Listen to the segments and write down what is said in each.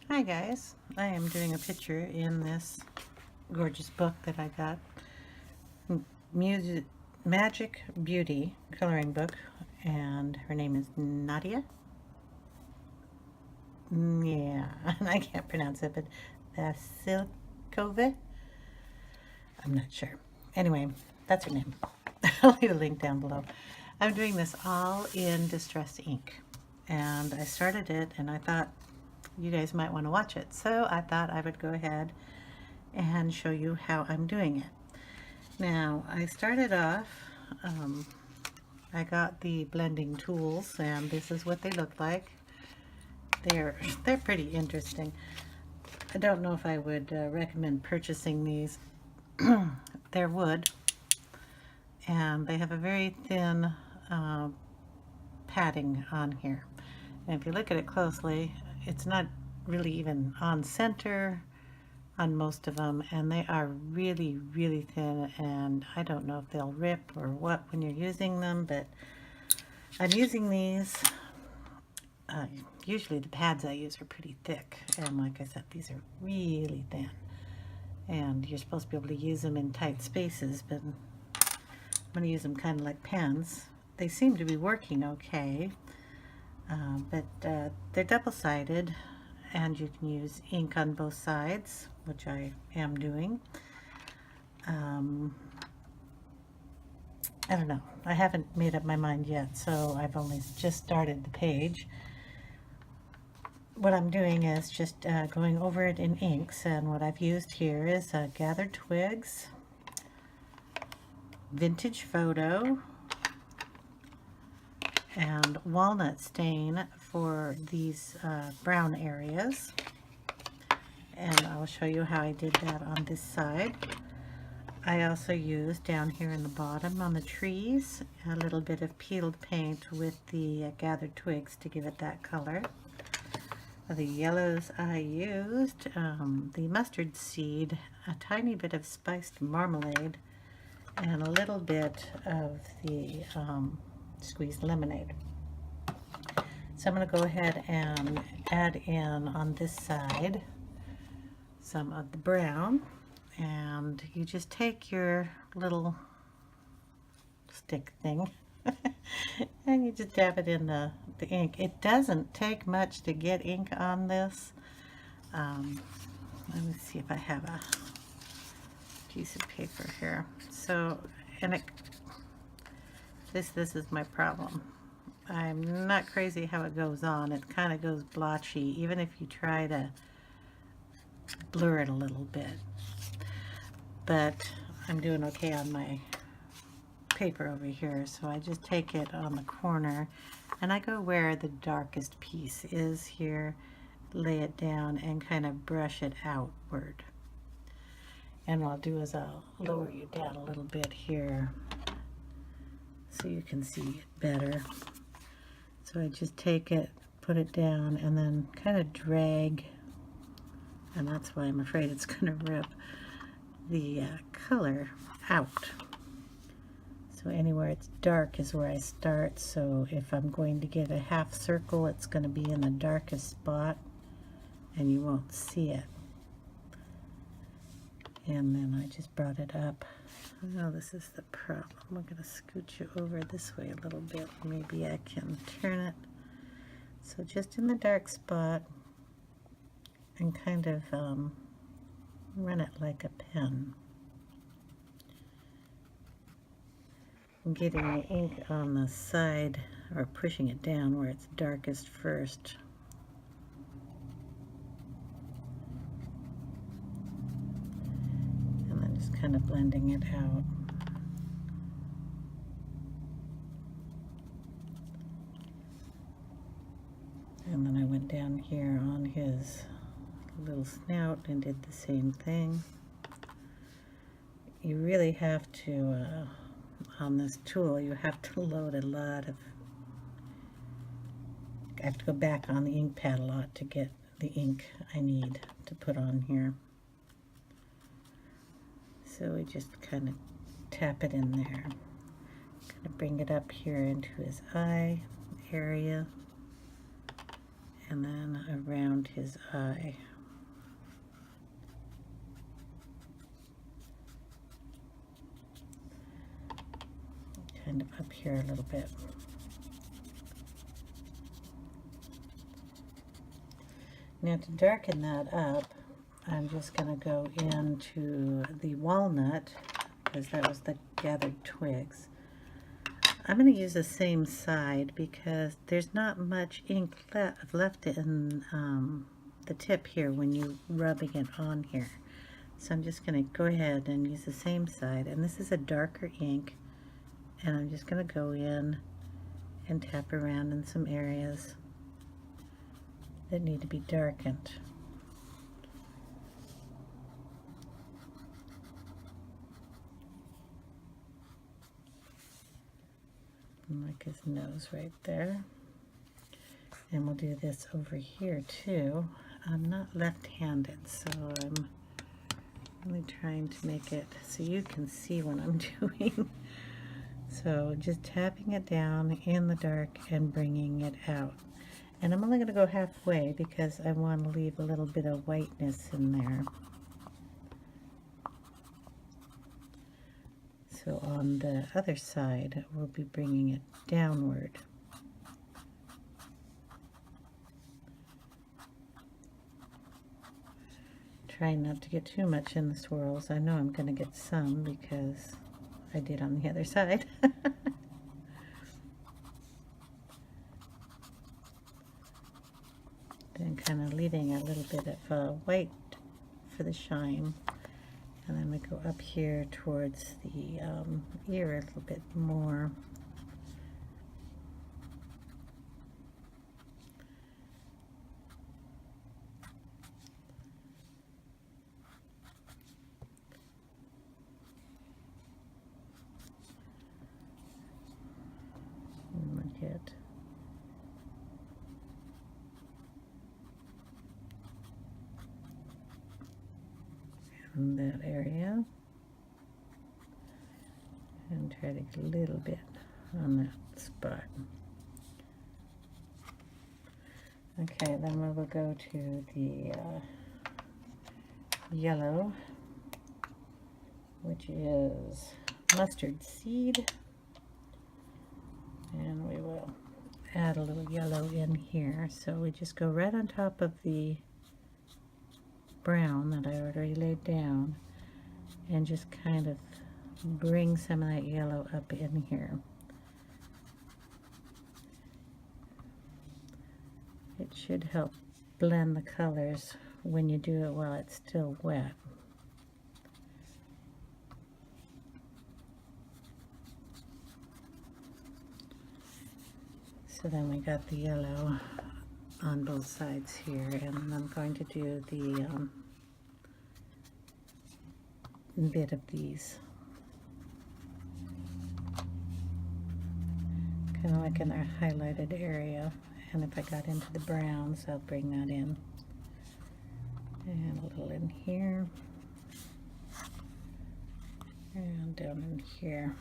Hi guys, I am doing a picture in this gorgeous book that I got, Music Magic Beauty coloring book, and her name is Nadiya. Yeah, and I can't pronounce it, but Vasilkova? I'm not sure. Anyway, that's her name. I'll leave a link down below. I'm doing this all in distress ink, and I started it and I thought you guys might want to watch it, so I thought I would go ahead and show you how I'm doing it. Now, I started off, I got the blending tools, and this is what they look like. They're pretty interesting. I don't know if I would recommend purchasing these. They're wood, and they have a very thin uh, padding on here. And if you look at it closely, it's not really even on center on most of them, and they are really, really thin, and I don't know if they'll rip or what when you're using them, but I'm using these. Usually the pads I use are pretty thick, and like I said, these are really thin, and you're supposed to be able to use them in tight spaces, but I'm going to use them kind of like pens. They seem to be working okay, but they're double-sided, and you can use ink on both sides, which I am doing. I don't know. I haven't made up my mind yet, so I've only just started the page. What I'm doing is just going over it in inks, and what I've used here is Gathered Twigs, Vintage Photo, and Walnut Stain for these brown areas. And I'll show you how I did that on this side. I also used down here in the bottom on the trees a little bit of peeled paint with the gathered twigs to give it that color. The yellows I used, the mustard seed, a tiny bit of spiced marmalade, and a little bit of the squeezed lemonade. So I'm going to go ahead and add in on this side some of the brown. And you just take your little stick thing and you just dab it in the ink. It doesn't take much to get ink on this. Let me see if I have a piece of paper here. So, and this is my problem. I'm not crazy how it goes on. It kind of goes blotchy, even if you try to blur it a little bit. But I'm doing okay on my paper over here, so I just take it on the corner and I go where the darkest piece is here, lay it down and kind of brush it outward. And what I'll do is I'll lower you down a little bit here so you can see it better. So I just take it, put it down, and then kind of drag, and that's why I'm afraid it's going to rip the color out. So anywhere it's dark is where I start. So if I'm going to get a half circle, it's going to be in the darkest spot and you won't see it. And then I just brought it up. Oh, this is the problem. I'm going to scoot you over this way a little bit. Maybe I can turn it. So just in the dark spot and kind of run it like a pen. I'm getting the ink on the side, or pushing it down where it's darkest first. And then just kind of blending it out. And then I went down here on his little snout and did the same thing. You really have to, on this tool, you have to load a lot of, I have to go back on the ink pad a lot to get the ink I need to put on here. So we just kind of tap it in there. Kind of bring it up here into his eye area. and then around his eye. Kind of up here a little bit. Now to darken that up, I'm just going to go into the walnut, because that was the gathered twigs. I'm going to use the same side because there's not much ink left in the tip here when you're rubbing it on here. So I'm just going to go ahead and use the same side, and this is a darker ink, and I'm just going to go in and tap around in some areas that need to be darkened. Like his nose right there. And we'll do this over here too. I'm not left-handed, so I'm really trying to make it so you can see what I'm doing. So just tapping it down in the dark and bringing it out. And I'm only going to go halfway because I want to leave a little bit of whiteness in there. So on the other side, we'll be bringing it downward. Try not to get too much in the swirls. I know I'm going to get some because I did on the other side. Then kind of leaving a little bit of white for the shine. And then we go up here towards the ear a little bit more. And we get in that area, and try to get a little bit on that spot. Okay, then we will go to the yellow, which is mustard seed, and we will add a little yellow in here. So we just go right on top of the brown that I already laid down and just kind of bring some of that yellow up in here. It should help blend the colors when you do it while it's still wet. So then we got the yellow on both sides here, and I'm going to do the bit of these, kind of like in our highlighted area. And if I got into the browns, I'll bring that in, and a little in here, and down in here.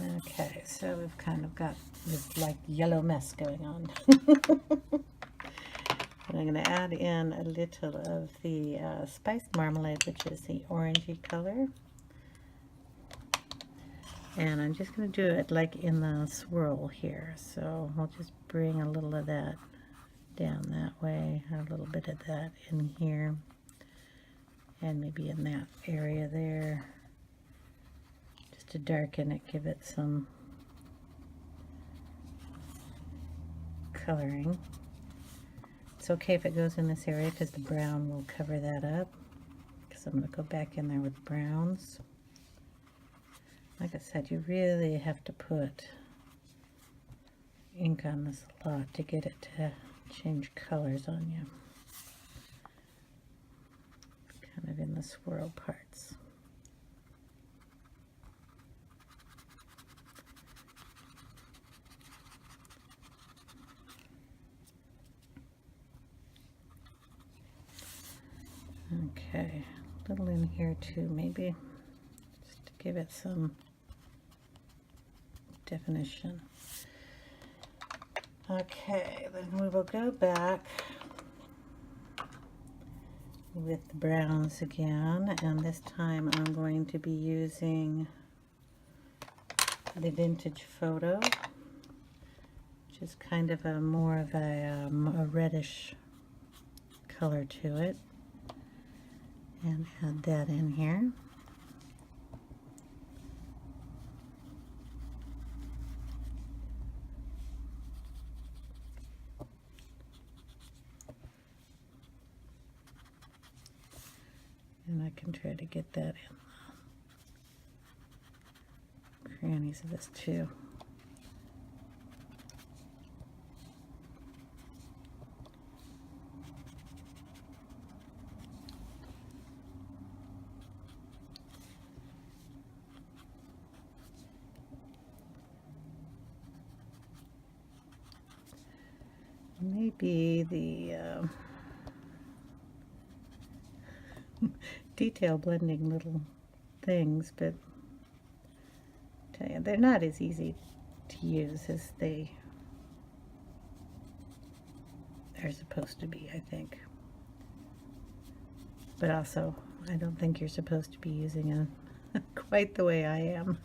Okay, so we've kind of got this like yellow mess going on. And I'm going to add in a little of the spiced marmalade, which is the orangey color. And I'm just going to do it like in the swirl here. So I'll just bring a little of that down that way, a little bit of that in here, and maybe in that area there, just to darken it, give it some coloring. It's okay if it goes in this area because the brown will cover that up, because I'm going to go back in there with browns. Like I said, you really have to put ink on this a lot to get it to change colors on you. Kind of in the swirl parts. Okay, a little in here too, maybe, just to give it some definition. Okay, then we will go back with the browns again, and this time I'm going to be using the Vintage Photo, which is kind of a more of a reddish color to it, and add that in here. And I can try to get that in the crannies of this too. Maybe the detail blending little things, but I tell you, they're not as easy to use as they are supposed to be, I think. But also, I don't think you're supposed to be using it quite the way I am.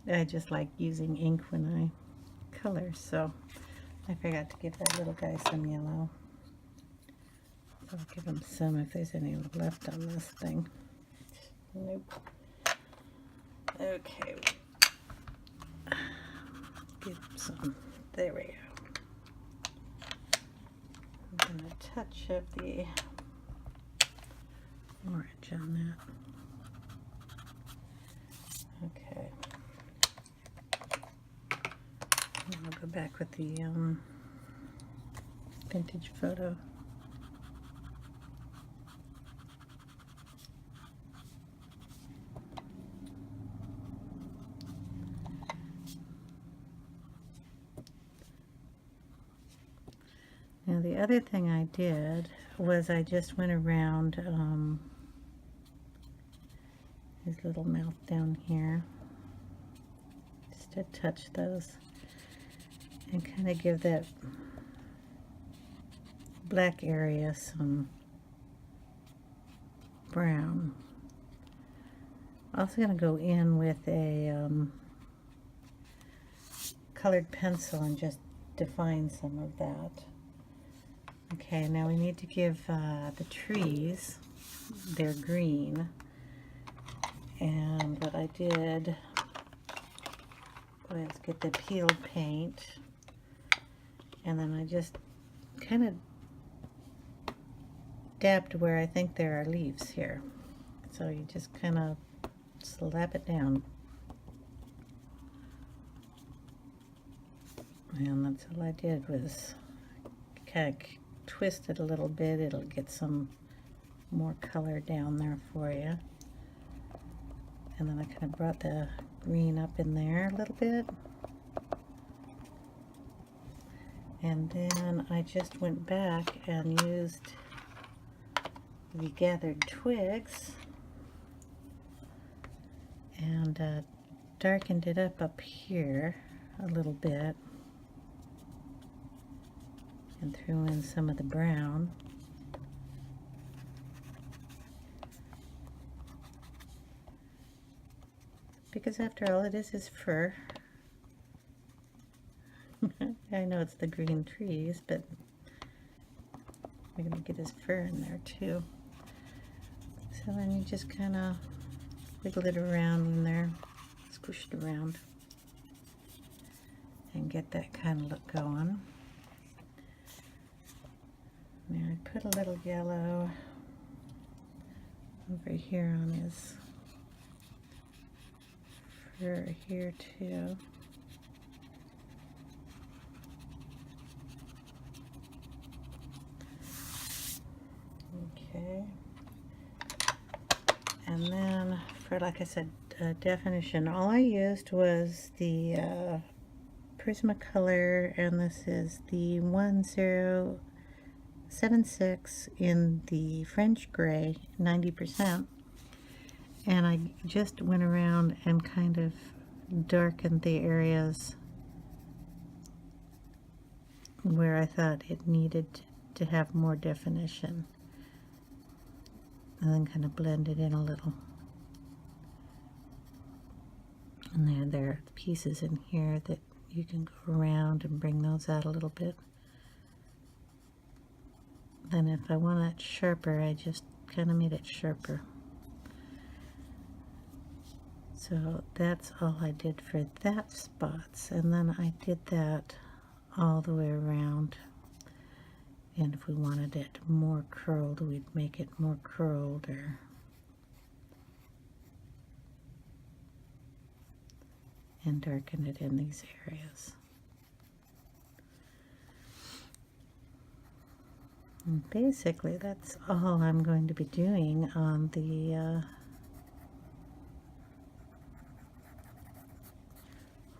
I just like using ink when I color, so I forgot to give that little guy some yellow. I'll give him some if there's any left on this thing. Nope. Okay. Give him some. There we go. I'm going to touch up the orange on that. Okay. And I'll go back with the Vintage Photo. Now the other thing I did was I just went around his little mouth down here, just to touch those and kind of give that black area some brown. Also going to go in with a colored pencil and just define some of that. Okay, now we need to give the trees their green, and what I did was get the peeled paint, and then I just kind of dabbed where I think there are leaves here. So you just kind of slap it down, and that's all I did was kind of twist it a little bit. It'll get some more color down there for you. And then I kind of brought the green up in there a little bit. And then I just went back and used the gathered twigs and darkened it up here a little bit. And threw in some of the brown. Because after all, it is his fur. I know it's the green trees, but we're going to get his fur in there too. So then you just kind of wiggle it around in there, squish it around, and get that kind of look going. Now I put a little yellow over here on his fur here too. Okay. And then for, like I said, definition, all I used was the Prismacolor, and this is the 1076 in the French gray, 90%. And I just went around and kind of darkened the areas where I thought it needed to have more definition, and then kind of blend it in a little. And there are pieces in here that you can go around and bring those out a little bit. Then if I want it sharper, I just kind of made it sharper. So that's all I did for that spots, and then I did that all the way around. And if we wanted it more curled, we'd make it more curled, or and darken it in these areas. And basically that's all I'm going to be doing on the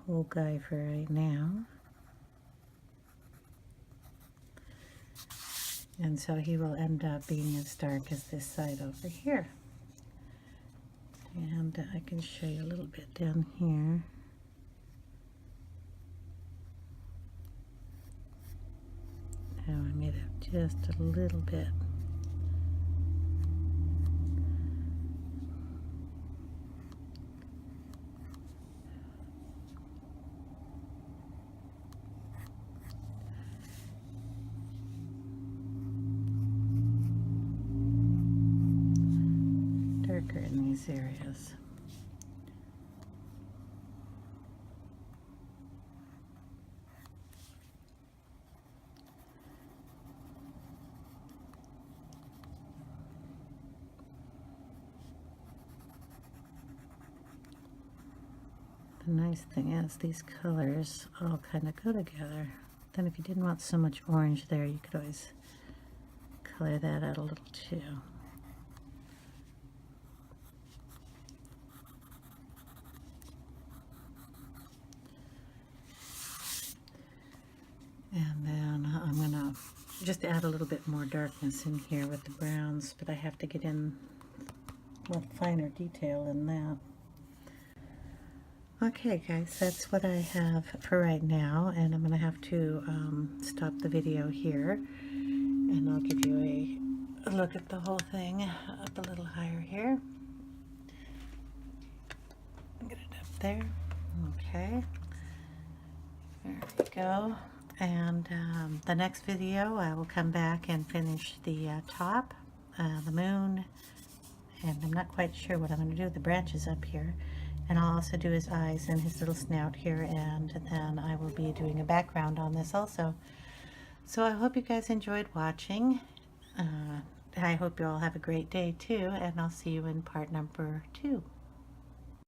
whole guy for right now. And so he will end up being as dark as this side over here. And I can show you a little bit down here. How I made it just a little bit. Darker in these areas. The nice thing is these colors all kind of go together. Then if you didn't want so much orange there, you could always color that out a little too. And then I'm gonna just add a little bit more darkness in here with the browns, but I have to get in more finer detail in that. Okay guys, that's what I have for right now, and I'm gonna have to stop the video here, and I'll give you a look at the whole thing up a little higher here. Get it up there. Okay, there we go. And the next video I will come back and finish the top, the moon, and I'm not quite sure what I'm going to do with the branches up here. And I'll also do his eyes and his little snout here, and then I will be doing a background on this also. So I hope you guys enjoyed watching. I hope you all have a great day too, and I'll see you in part number 2.